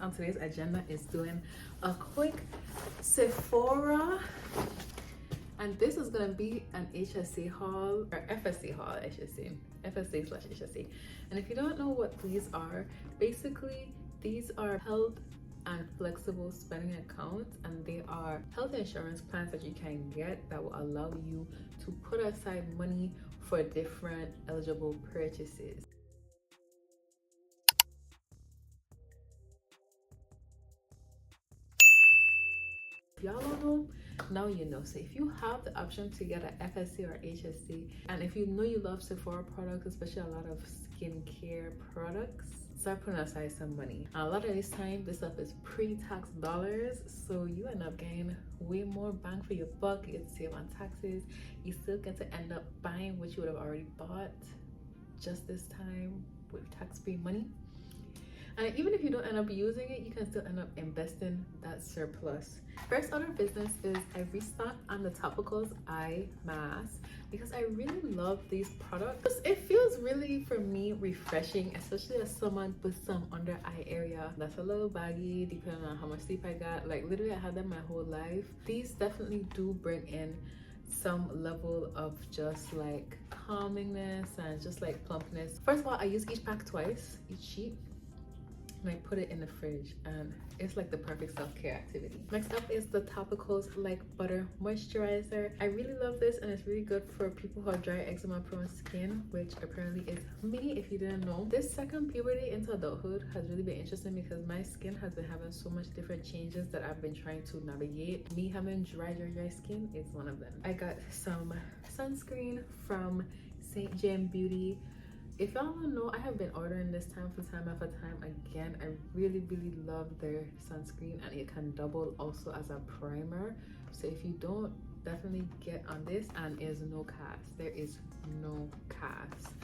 On today's agenda is doing a quick Sephora, and this is gonna be an HSA haul, or FSA haul I should say, FSA/HSA. And if you don't know what these are, basically these are health and flexible spending accounts, and they are health insurance plans that you can get that will allow you to put aside money for different eligible purchases. Y'all don't know, now you know. So if you have the option to get an FSA or HSA, and if you know you love Sephora products, especially a lot of skincare products, start putting aside some money. And a lot of this time this stuff is pre-tax dollars, so you end up getting way more bang for your buck. You get to save on taxes, you still get to end up buying what you would have already bought just this time with tax-free money. And even if you don't end up using it, you can still end up investing that surplus. First order of business is I restocked on the Topicals eye mask because I really love these products. It feels really, for me, refreshing, especially as someone with some under eye area that's a little baggy depending on how much sleep I got. Like literally I had them my whole life. These definitely do bring in some level of just like calmingness and just like plumpness. First of all, I use each pack twice, each sheet, and I put it in the fridge, and it's like the perfect self-care activity. Next up is the Topicals Like Butter Moisturizer. I really love this, and it's really good for people who have dry eczema-prone skin, which apparently is me if you didn't know. This second puberty into adulthood has really been interesting because my skin has been having so much different changes that I've been trying to navigate. Me having dry skin is one of them. I got some sunscreen from Alpyn Beauty. If y'all don't know, I have been ordering this time after time again. I really love their sunscreen, and it can double also as a primer. So if you don't, definitely get on this. And there's no cast. There is no cast.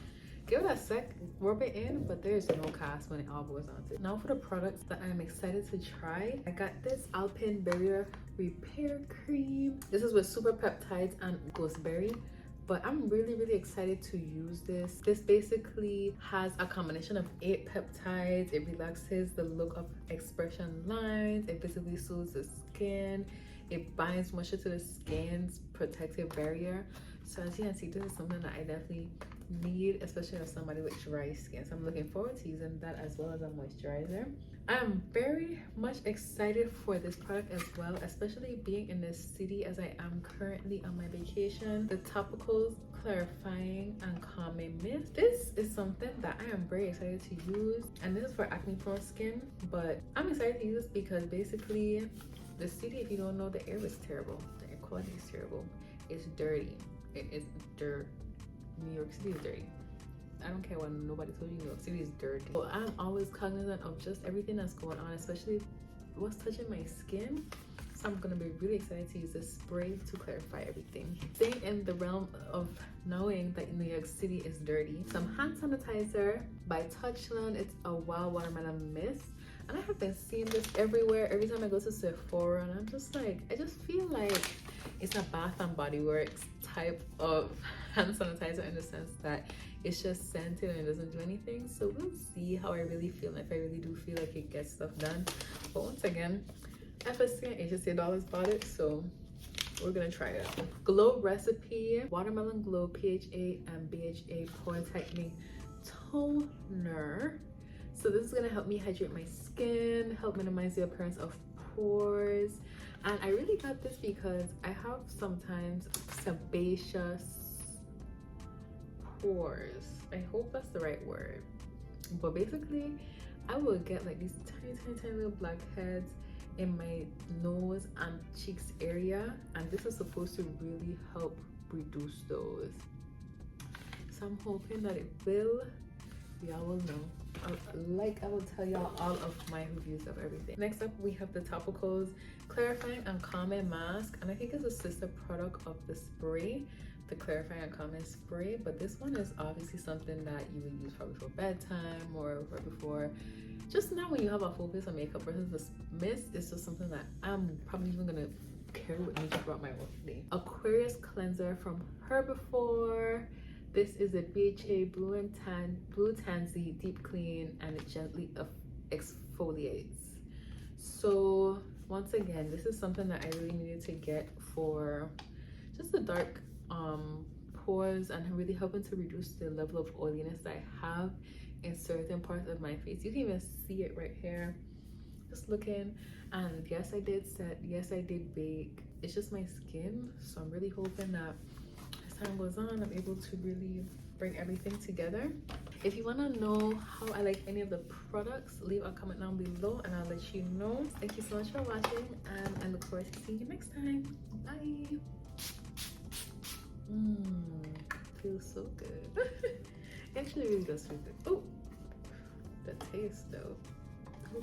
Give it a sec, rub it in, but there's no cast when it all goes on to. Now for the products that I'm excited to try, I got this Alpyn Barrier Repair Cream. This is with super peptides and Ghostberry. But I'm really excited to use this. This basically has a combination of 8 peptides. It relaxes the look of expression lines. It visibly soothes the skin. It binds moisture to the skin's protective barrier. So as you can see, this is something that I definitely need, especially as somebody with dry skin. So I'm looking forward to using that as well as a moisturizer. I am very much excited for this product as well, especially being in this city as I am currently on my vacation. The Topicals Clarifying and Calming Mist. This is something that I am very excited to use, and this is for acne prone skin. But I'm excited to use this because basically the city, if you don't know, the air is terrible. The air quality is terrible. It's dirty. It is dirt. New York City is dirty. I don't care what nobody told you, New York City is dirty. So I'm always cognizant of just everything that's going on, especially what's touching my skin. So I'm gonna be really excited to use this spray to clarify everything. Staying in the realm of knowing that New York City is dirty, some hand sanitizer by Touchland. It's a wild watermelon mist, and I have been seeing this everywhere every time I go to Sephora, and I'm just like, I just feel like it's a Bath and Body Works type of hand sanitizer, in the sense that it's just scented and it doesn't do anything. So we'll see how I really feel, and if I really do feel like it gets stuff done. But once again, FSA and HSA dollars bought it, so we're gonna try it out. Glow Recipe Watermelon Glow PHA and BHA Pore Tightening Toner. So this is gonna help me hydrate my skin, help minimize the appearance of pores. And I really got this because I have sometimes sebaceous pores. I hope that's the right word. But basically, I will get like these tiny little blackheads in my nose and cheeks area, and this is supposed to really help reduce those. So I'm hoping that it will. Y'all will know. I will tell y'all all of my reviews of everything. Next up, we have the Topicals Clarifying and Calming Mask, and I think it's a sister product of the spray, the Clarifying and Calming Spray. But this one is obviously something that you would use probably before bedtime or right before, just not when you have a full face of makeup. Versus this mist is just something that I'm probably even gonna carry with me throughout my work day. Aquarius Cleanser from Herbivore. This is a BHA Blue Tansy Deep Clean, and it gently exfoliates. So once again, this is something that I really needed to get for just the dark pores and really helping to reduce the level of oiliness that I have in certain parts of my face. You can even see it right here, just looking. And yes, I did set, yes, I did bake. It's just my skin, so I'm really hoping that as time goes on, I'm able to really bring everything together. If you want to know how I like any of the products, leave a comment down below and I'll let you know. Thank you so much for watching, and I look forward to seeing you next time. Bye. Feels so good. Actually really does feel good. Oh, the taste though. Ooh.